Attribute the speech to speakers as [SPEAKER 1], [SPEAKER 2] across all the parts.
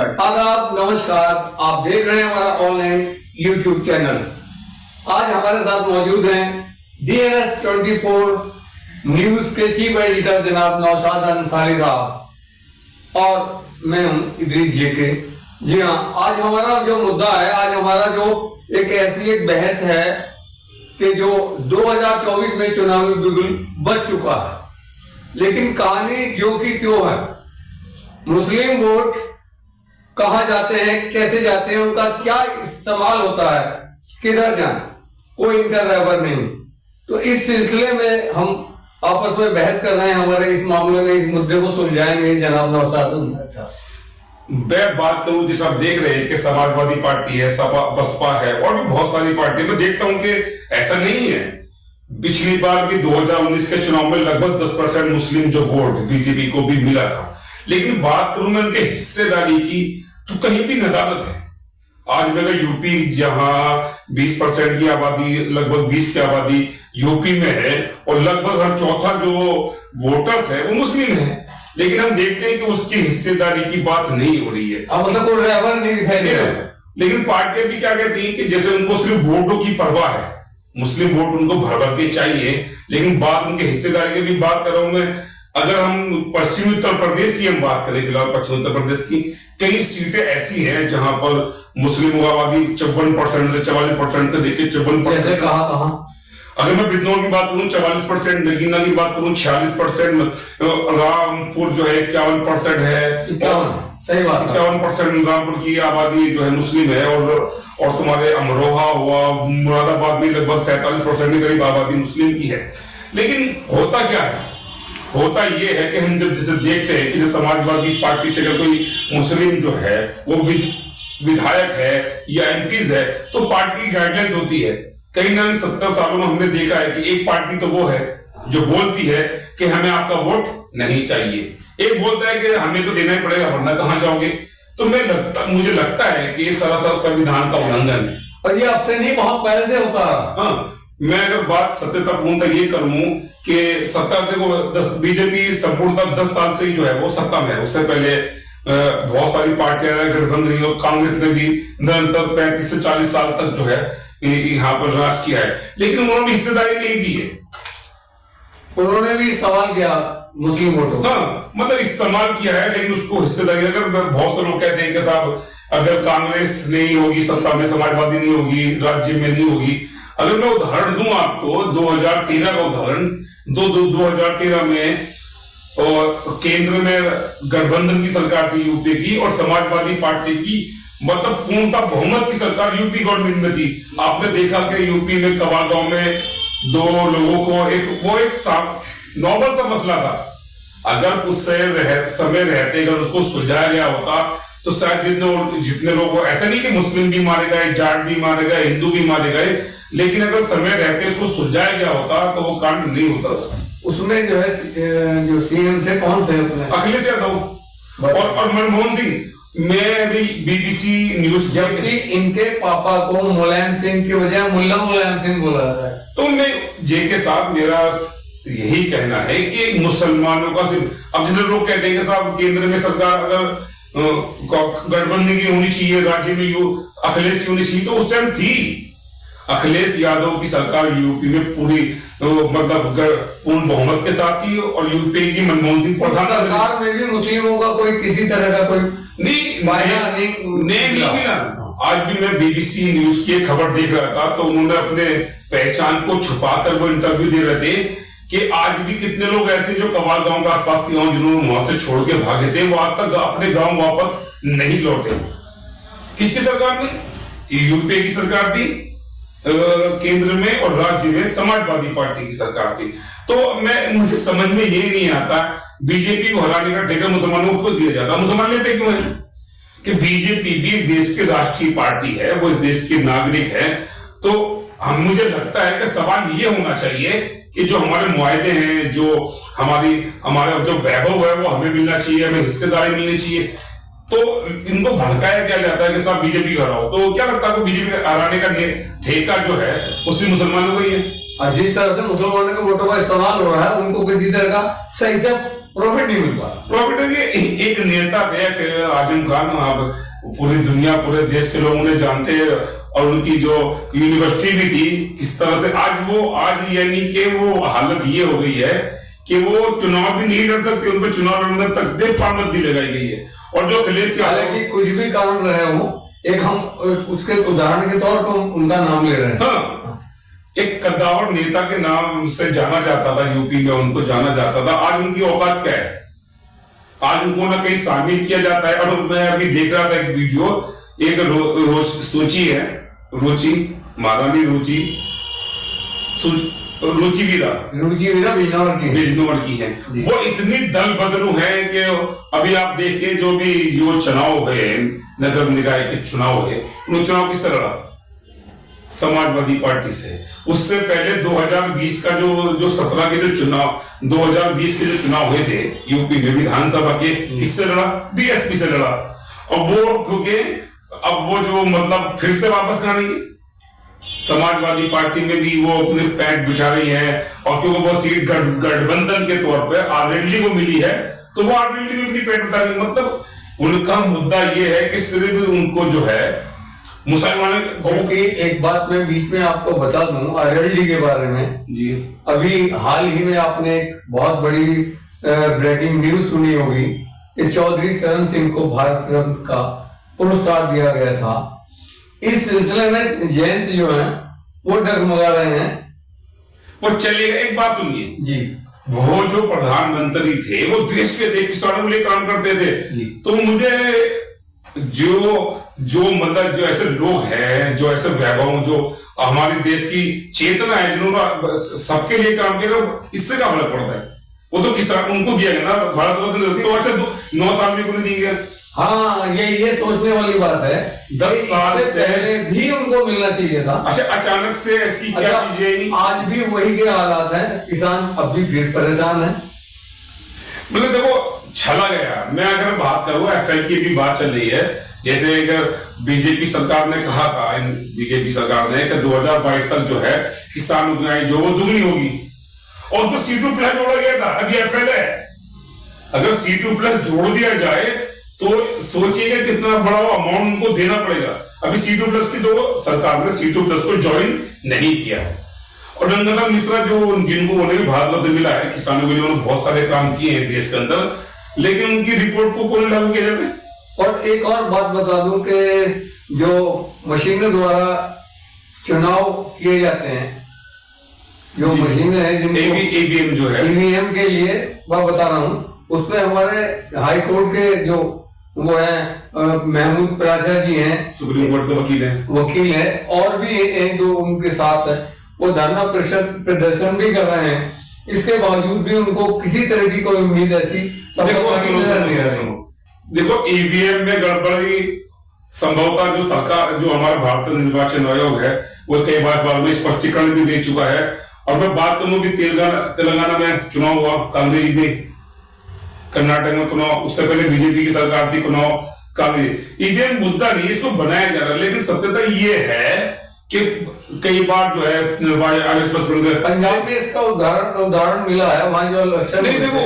[SPEAKER 1] आदाब, नमस्कार। आप देख रहे हैं हमारा ऑनलाइन यूट्यूब चैनल। आज हमारे साथ मौजूद हैं DNS 24 न्यूज के चीफ एडिटर जनाब नौशाद अंसारी साहब और मैं हूं इदरीस जेके। जी हाँ, आज हमारा जो मुद्दा है, आज हमारा जो एक बहस है कि जो 2024 में चुनावी बिगुल बच चुका है, लेकिन कहानी जो की क्यों है। मुस्लिम वोट कहाँ जाते हैं, कैसे जाते हैं, उनका क्या इस्तेमाल होता है, किधर जाए, कोई इनका रहबर नहीं। तो इस सिलसिले में हम आपस में बहस कर रहे हैं। हमारे इस मामले में इस मुद्दे को सुलझाएंगे जनाब नौशाद अंसारी साहब।
[SPEAKER 2] मैं बात करूं, जिस आप देख रहे हैं कि समाजवादी पार्टी है, सपा बसपा है और भी बहुत सारी पार्टी, मैं देखता हूं कि ऐसा नहीं है। पिछली बार भी 2019 के चुनाव में लगभग 10% मुस्लिम जो वोट बीजेपी को भी मिला था, लेकिन बात करूं मैं उनके हिस्सेदारी की तो कहीं भी नदारत है। आज मेरा यूपी, जहां 20% की आबादी, लगभग 20 की आबादी यूपी में है और लगभग हर चौथा जो वोटर्स है वो मुस्लिम है, लेकिन हम देखते हैं कि उसकी हिस्सेदारी की बात नहीं हो रही है।
[SPEAKER 1] मतलब कोई रहबर नहीं दिखाई दे रहा।
[SPEAKER 2] लेकिन पार्टियां भी क्या कहती हैं कि जैसे उनको सिर्फ वोटों की परवाह है, मुस्लिम वोट उनको भर भर के चाहिए, लेकिन बात उनके हिस्सेदारी की भी बात कर रहा हूं मैं। अगर हम पश्चिमी उत्तर प्रदेश की हम बात करें, फिलहाल पश्चिमी उत्तर प्रदेश की कई सीटें ऐसी हैं जहां पर मुस्लिम आबादी 54% से 44% से लेकर 54%।
[SPEAKER 1] कहां
[SPEAKER 2] अगर मैं बिजनौर की बात करूं 44%, नगीना की बात करूं 46%, रामपुर जो है 51% है, 51% रामपुर की आबादी जो है मुस्लिम है और तुम्हारे अमरोहा हुआ, मुरादाबाद में लगभग 47% के करीब आबादी मुस्लिम की है। लेकिन होता क्या है, होता यह है कि हम जब जैसे देखते हैं कि समाजवादी पार्टी से अगर कोई मुस्लिम जो है वो विधायक है या एमपीज है तो पार्टी गाइडलाइंस होती है। कई ना 70 सालों में हमने देखा है कि एक पार्टी तो वो है जो बोलती है कि हमें आपका वोट नहीं चाहिए, एक बोलता है कि हमें तो देना ही पड़ेगा वरना कहां जाओगे। तो मुझे लगता है कि ये सरासर संविधान का उल्लंघन है
[SPEAKER 1] और ये अब से नहीं, बहुत पहले से होता है।
[SPEAKER 2] हाँ, मैं अगर बात सत्यतापूर्णता ये करूं कि सत्ता, देखो बीजेपी संपूर्णतः 10 साल से ही जो है वो सत्ता में है। उससे पहले बहुत सारी पार्टियां गठबंधन रही और कांग्रेस ने भी निरंतर 35 से 40 साल तक जो है यहाँ पर राज किया है, लेकिन उन्होंने हिस्सेदारी नहीं दी है।
[SPEAKER 1] उन्होंने भी सवाल किया मुस्लिम वोटों,
[SPEAKER 2] हाँ, मतलब इस्तेमाल किया है, लेकिन उसको हिस्सेदारी, अगर बहुत से लोग कहते हैं कि साहब अगर कांग्रेस नहीं होगी सत्ता में, समाजवादी नहीं होगी, राज्य में नहीं होगी। अगर मैं उदाहरण दूं आपको 2013 का उदाहरण, 2013 में और केंद्र में गठबंधन की सरकार थी यूपी की और समाजवादी पार्टी की मतलब पूर्णतः बहुमत की सरकार यूपी गवर्नमेंट में थी। आपने देखा कि यूपी में कवाल गांव में 2 लोगों को एक नॉर्मल सा मसला था। अगर उस समय रहते अगर उसको सुलझाया गया होता तो शायद जितने लोग, ऐसा नहीं कि मुस्लिम भी मारे गए, जाट भी मारे गए, हिंदू भी मारे गए, लेकिन अगर समय रहते उसको सुलझाया गया होता तो वो कांड नहीं होता।
[SPEAKER 1] उसमें जो है जो सीएम थे कौन थे?
[SPEAKER 2] अखिलेश यादव और मनमोहन सिंह। मैं भी BBC न्यूज,
[SPEAKER 1] जबकि इनके पापा को मुलायम सिंह के बजाय मुल्ला मुलायम सिंह बोला जाता है।
[SPEAKER 2] तो मैं जेके साहब, मेरा यही कहना है कि मुसलमानों का सिर्फ, अब जैसे लोग कहते हैं कि साहब केंद्र में सरकार अगर गठबंधन की होनी चाहिए, राज्य में अखिलेश की होनी चाहिए, तो उस टाइम थी अखिलेश यादव की सरकार यूपी में पूरी मतलब पूर्ण बहुमत के साथ थी और यूपी की मनमोहन सिंह प्रधान
[SPEAKER 1] सरकार में भी मुस्लिमों का कोई किसी तरह का कोई
[SPEAKER 2] नहीं मिला। आज भी मैं BBC न्यूज की एक खबर देख रहा था तो उन्होंने अपने पहचान को छुपाकर वो इंटरव्यू दे रहे थे कि आज भी कितने लोग ऐसे जो कवाल गांव के आसपास के गांव जिन्होंने वहां से छोड़ के भागे थे वो आज तक अपने गांव वापस नहीं लौटे। किसकी सरकार ने? यूपी की सरकार थी केंद्र में और राज्य में समाजवादी पार्टी की सरकार थी। तो मुझे समझ में ये नहीं आता बीजेपी को हराने का ठेका मुसलमानों को दिया जाता। मुसलमान लेते क्यों है कि बीजेपी भी देश की राष्ट्रीय पार्टी है, वो इस देश के नागरिक है। तो मुझे लगता है कि सवाल ये होना चाहिए कि जो हमारे मुआहदे हैं, जो हमारा जो वैभव है वो हमें मिलना चाहिए, हमें हिस्सेदारी मिलनी चाहिए। तो इनको भड़काया क्या जाता है कि साहब बीजेपी का हराओ। तो क्या लगता है बीजेपी हराने का ठेका जो है मुस्लिम मुसलमानों को ही है।
[SPEAKER 1] जिस तरह से मुसलमानों के वोटों का इस्तेमाल हो रहा है उनको किसी तरह का सही से प्रॉफिट नहीं मिल पा रहा।
[SPEAKER 2] प्रॉफिट है कि एक नेता थे आजम खान, अब पूरी दुनिया पूरे देश के लोग उन्हें जानते हैं, और उनकी जो यूनिवर्सिटी भी थी किस तरह से आज यानी कि वो हालत ये हो गई है कि वो चुनाव भी नहीं लड़ सकते, उन पर चुनाव लड़ने तक भी पाबंदी लगाई गई है। और जो अखिलेश
[SPEAKER 1] हालांकि कुछ भी कारण रहे हो, एक हम उसके उदाहरण के तौर पर उनका नाम ले रहे हैं।
[SPEAKER 2] हाँ, एक कद्दावर नेता के नाम से जाना जाता था, यूपी में उनको जाना जाता था। आज उनकी औकात क्या है? आज उनको ना कहीं शामिल किया जाता है। और मैं अभी देख रहा था एक वीडियो, एक सोची है, महारानी रुचिवीरा बिजनौर की है। वो इतनी दल बदलू है कि अभी आप देखिए जो चुनाव है, नगर निकाय के चुनाव है, उन चुनाव किससे लड़ा? समाजवादी पार्टी से। उससे पहले 2020 का जो 17 के जो चुनाव, 2020 के जो चुनाव हुए थे यूपी में विधानसभा के, किससे लड़ा? बीएसपी से लड़ा। और वो क्योंकि अब वो जो मतलब फिर से वापस लाएंगे, समाजवादी पार्टी में भी वो अपने पैर बिठा रही है, और क्योंकि वो सीट गठबंधन के तौर पे आरएलडी को मिली है, तो वो आरएलडी में अपनी पैर बिठा रही है। मतलब उनका मुद्दा ये है कि सिर्फ उनको जो है मुसलमान।
[SPEAKER 1] ओके, एक बात मैं बीच में आपको बता दूं आरएलडी के बारे में
[SPEAKER 2] जी।
[SPEAKER 1] अभी हाल ही में आपने एक बहुत बड़ी ब्रेकिंग न्यूज सुनी होगी कि चौधरी चरण सिंह को भारत रत्न का पुरस्कार दिया गया था। इस सिलसिले में जयंत जो है वो डगमगा रहे हैं।
[SPEAKER 2] वो चलेगा। एक बात सुनिए
[SPEAKER 1] जी,
[SPEAKER 2] वो जो प्रधानमंत्री थे वो देश के किसानों के लिए काम करते थे। तो मुझे जो मतलब जो ऐसे लोग हैं, जो ऐसे वैभव, जो हमारे देश की चेतना है, जिन्होंने सबके लिए काम किया, इससे क्या फर्क पड़ता है? वो तो किसान उनको दिया गया ना भारत रत्न, तो अच्छा 9 साल में को नहीं दिया।
[SPEAKER 1] हाँ, ये सोचने वाली बात है।
[SPEAKER 2] 10 साल से
[SPEAKER 1] पहले भी उनको मिलना चाहिए था।
[SPEAKER 2] अच्छा, अचानक से ऐसी क्या चीजें?
[SPEAKER 1] आज भी वही के हालात हैं, किसान अब भी फिर परेशान है।
[SPEAKER 2] मतलब देखो, छला गया। मैं अगर बात करूं, एफएल की भी बात चल रही है, जैसे अगर बीजेपी सरकार ने कहा था, बीजेपी सरकार ने कि 2022 तक जो है किसानों की आय जो वो दुगनी होगी, और उसमें C2+ जोड़ा गया था। अभी एफएल है, अगर C2+ जोड़ दिया जाए तो सोचिएगा कितना बड़ा अमाउंट उनको देना पड़ेगा। अभी C2+ की तो सरकार ने C2+ को ज्वाइन नहीं किया है। और रंगनाथ मिश्रा जो जिनको उन्हें भी भारत रत्न मिला है, किसानों के लिए उन्होंने बहुत सारे काम किए हैं देश के अंदर, लेकिन उनकी रिपोर्ट को कौन लागू किया जाता है?
[SPEAKER 1] और एक और बात बता दूं कि जो मशीनों द्वारा चुनाव किए जाते हैं, जो मशीनें हैं जिनको
[SPEAKER 2] ईवीएम जो है,
[SPEAKER 1] ईवीएम के लिए मैं बता रहा हूं, उसमें हमारे हाई कोर्ट के जो वो है महमूद प्राचा जी हैं,
[SPEAKER 2] सुप्रीम कोर्ट के वकील है, और भी एक दो उनके साथ है, वो धरना प्रदर्शन भी कर रहे हैं। इसके बावजूद भी उनको किसी तरह की कोई उम्मीद ऐसी देखो ईवीएम में गड़बड़ी संभवतः जो सरकार, जो हमारा भारतीय निर्वाचन आयोग है, वो कई बार में स्पष्टीकरण भी दे चुका है। और मैं बात करूं कि तेलंगाना में चुनाव हुआ, कांग्रेस जीते, कर्नाटक में चुनाव, उससे पहले बीजेपी की सरकार थी, चुनाव कांग्रेस। ईवीएम मुद्दा नहीं, इसको बनाया जा रहा है, लेकिन सत्यता ये है कि कई बार जो है
[SPEAKER 1] पंजाब में इसका उदाहरण मिला है। वहां जो इलेक्शन
[SPEAKER 2] नहीं, देखो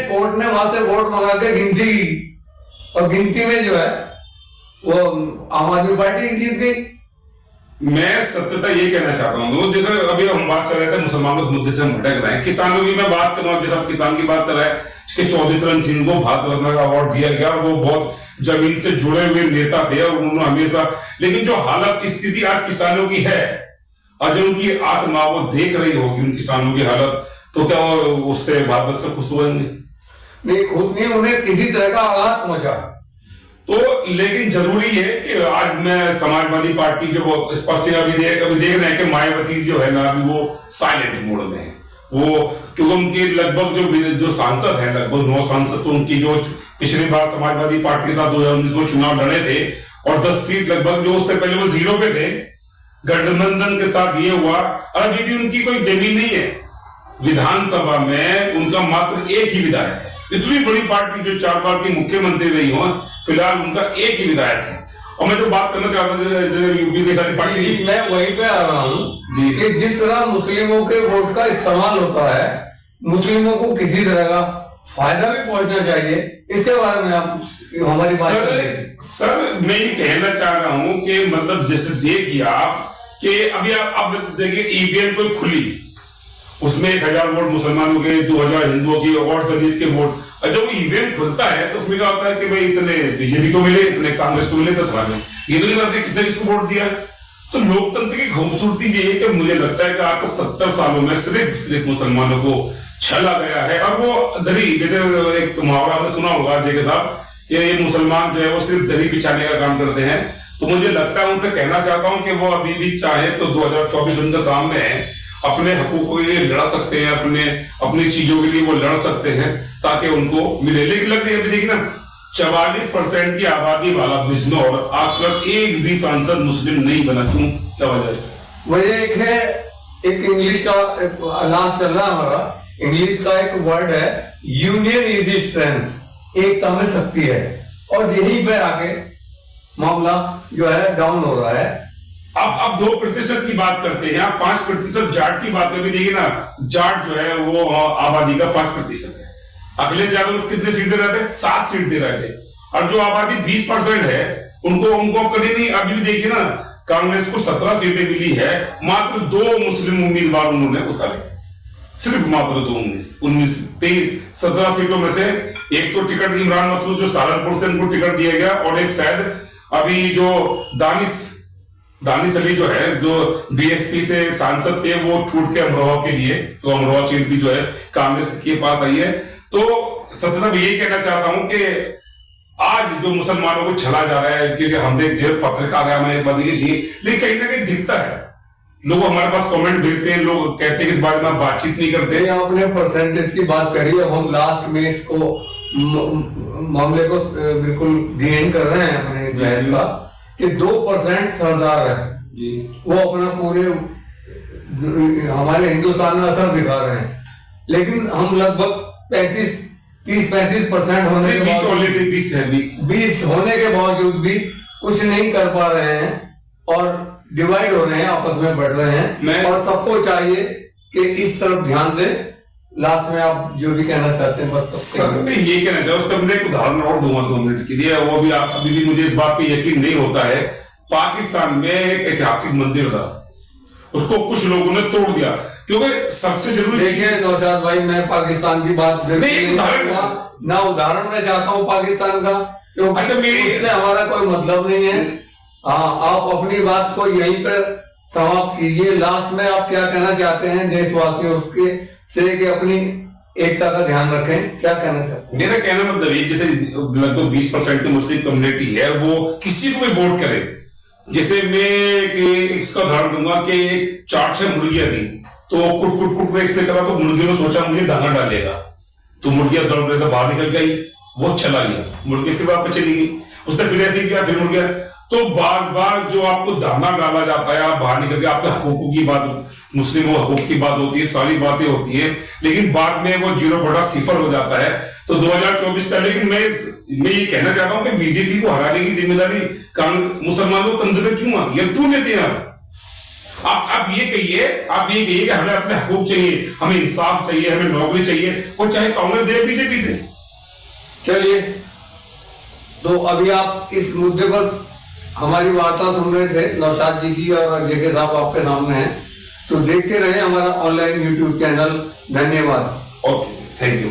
[SPEAKER 1] कोर्ट ने वहां से वोट मंगा के गिनती की, और गिनती में जो है वो आम आदमी पार्टी जीत गई।
[SPEAKER 2] मैं सत्यता ये कहना चाहता हूँ, जैसे अभी हम बात कर रहे थे मुसलमानों के मुद्दे से हम भटक रहे हैं, किसानों की मैं बात कर रहा हूँ, जैसे आप किसान की बात कर रहे हैं कि चौधरी चरण सिंह को भारत रत्न का अवार्ड दिया गया, और वो बहुत जमीन से जुड़े हुए नेता थे, और उन्होंने हमेशा, लेकिन जो हालत स्थिति आज किसानों की है, आज उनकी आत्मा वो देख रही होगी उन किसानों की हालत, तो क्या उससे भारत से खुश होंगे?
[SPEAKER 1] नहीं, खुद नहीं, उन्हें किसी तरह का आघात पहुंचा।
[SPEAKER 2] तो लेकिन जरूरी है कि आज मैं समाजवादी पार्टी जो स्पष्ट अभी देख रहे हैं कि मायावती जो है ना, अभी वो साइलेंट मोड में है। वो क्योंकि उनके लगभग जो सांसद हैं, लगभग 9 सांसद, तो उनकी जो पिछली बार समाजवादी पार्टी के साथ 2019 में चुनाव लड़े थे, और 10 सीट लगभग जो उससे पहले वो 0 पे थे, गठबंधन के साथ ये हुआ। और अभी भी उनकी कोई जमीन नहीं है, विधानसभा में उनका मात्र एक ही विधायक है। इतनी बड़ी पार्टी जो 4 बार की मुख्यमंत्री रही हो, फिलहाल उनका एक ही विधायक है। और मैं जो बात करना चाहता हूँ यूपी की सारी पार्टी,
[SPEAKER 1] मैं वहीं पे आ रहा हूँ कि जिस तरह मुस्लिमों के वोट का इस्तेमाल होता है, मुस्लिमों को किसी तरह का फायदा भी पहुंचना चाहिए, इसके बारे में आप हमारी बात
[SPEAKER 2] सर मैं ये कहना चाह रहा हूं कि मतलब जैसे देखिए आप कि अभी आप देखिए ईवीएम कोई खुली, उसमें 1000 वोट मुसलमानों के, 2000 हिंदुओं की और दलित के वोट, और जब ईवीएम खुलता है तो उसमें क्या होता है कि भाई इतने बीजेपी को मिले, इतने कांग्रेस को मिले, 10 में ये तो नहीं बताते किसने किसको वोट दिया। तो लोकतंत्र की खूबसूरती ये है कि मुझे लगता है कि आज 70 सालों में सिर्फ मुसलमानों को छला गया है। और वो दरी, जैसे एक मुहावरा आपने सुना होगा जेके साहब, कि ये मुसलमान जो है वो सिर्फ दरी बिछाने का काम करते हैं। तो मुझे लगता है उनसे कहना चाहता हूं कि वो अभी भी चाहे तो 2024 उनके सामने है, अपने हकूकों के लिए लड़ सकते हैं, अपनी चीजों के लिए वो लड़ सकते हैं ताकि उनको मिले। लेकिन लगता है देखिए ना, 44% की आबादी वाला बिजनौर आज तक एक भी सांसद मुस्लिम नहीं बना, क्यों, क्या वजह है?
[SPEAKER 1] वजह एक है, एक इंग्लिश का लास्ट चल रहा है हमारा, इंग्लिश का एक वर्ड है यूनियन इज इट स्ट्रेंथ, एकता में शक्ति है, और यही पे आके मामला जो है डाउन हो रहा है।
[SPEAKER 2] अब 2% की बात करते हैं, 5% जाट की बात करके देखिए ना, जाट जो है वो आबादी का 5% है। अखिलेश यादव कितने सीट दे रहे थे? 7 सीट दे रहे थे। और जो आबादी 20% है उनको कभी नहीं, अभी भी देखिए ना, कांग्रेस को 17 सीटें मिली है, मात्र 2 मुस्लिम उम्मीदवार उन्होंने उतारे, सिर्फ मात्र 17 सीटों में से एक तो टिकट इमरान मसूद जो सहारनपुर से उनको टिकट दिया गया, और एक शायद अभी जो दानिश अली जो है, जो बीएसपी से सांसद थे, वो छूट के अमरोहा के लिए, तो अमरोहा सीट भी जो है कांग्रेस के पास आई है। तो सत्यता मैं यही कहना चाहता हूं कि आज जो मुसलमानों को छला जा रहा है, क्योंकि हम देख पत्रकार है, हमें बदली चाहिए, लेकिन कहीं ना कहीं दिखता है, लोग हमारे पास कमेंट भेजते हैं, लोग कहते हैं इस बारे में बातचीत नहीं करते।
[SPEAKER 1] आपने परसेंटेज की बात करी, अब हम लास्ट में इसको मामले को बिल्कुल डी कर रहे हैं अपने इस बहस का, कि 2% सरदार है जी, वो अपना पूरे हमारे हिंदुस्तान में असर दिखा रहे हैं, लेकिन हम लगभग 30-35% होने के बावजूद 20 होने के बावजूद भी कुछ नहीं कर पा रहे हैं, और डिवाइड हो रहे हैं, आपस में बढ़ रहे हैं, और सबको चाहिए कि इस तरफ ध्यान दें। लास्ट में आप जो भी कहना चाहते हैं बस
[SPEAKER 2] सर मैं ये कहना चाहूँ, उसका मैं एक उदाहरण और दूंगा 2 मिनट के लिए, वो भी आप अभी भी मुझे इस बात पे यकीन नहीं होता है। पाकिस्तान में एक ऐतिहासिक मंदिर था, उसको कुछ लोगों ने तोड़ दिया, क्योंकि सबसे जरूरी
[SPEAKER 1] देखिए नौशाद भाई, मैं पाकिस्तान की बात ना उदाहरण मैं चाहता हूँ पाकिस्तान का, क्योंकि अच्छा उससे हमारा कोई मतलब नहीं है। हाँ, आप अपनी बात को यहीं पर समाप्त कीजिए। लास्ट में आप क्या कहना चाहते हैं देशवासियों उसके से कि अपनी एकता का ध्यान रखें, क्या कहना चाहते हैं?
[SPEAKER 2] मेरा कहना मतलब ये, जैसे लगभग 20% की मुस्लिम कम्युनिटी है, वो किसी को भी वोट करे। जैसे मैं इसका उदाहरण दूंगा कि 4-6 मुर्गियां थी, तो कुट इसने करा, तो मुर्गियों ने सोचा मुझे दाना डालेगा, तो मुर्गियां दौड़ से बाहर निकल गई, वो चला गया, मुर्गी फिर वापस चली गई, उसने फिर ऐसे किया, फिर मुर्गियां। तो बार बार जो आपको दाना डाला जाता है, आप बाहर निकल के आपके हकूकों की बात, मुस्लिमों हकूक की बात होती है, सारी बातें होती है, लेकिन बाद में वो 0.0 हो जाता है। तो 2024 का, लेकिन मैं ये कहना चाहता हूं कि बीजेपी को हराने की जिम्मेदारी मुसलमानों के कंधे पे क्यों आती है, क्यों लेते हैं आप ये कहिए कि हमें अपने हकूक चाहिए, हमें इंसाफ चाहिए, हमें नौकरी चाहिए, वो चाहे कांग्रेस दे, बीजेपी दे।
[SPEAKER 1] चलिए, तो अभी आप इस मुद्दे पर हमारी वार्ता सुन रहे थे नौशाद जी की, और जेके साहब आपके सामने हैं, तो देखते रहे हमारा ऑनलाइन यूट्यूब चैनल। धन्यवाद।
[SPEAKER 2] Okay, thank you.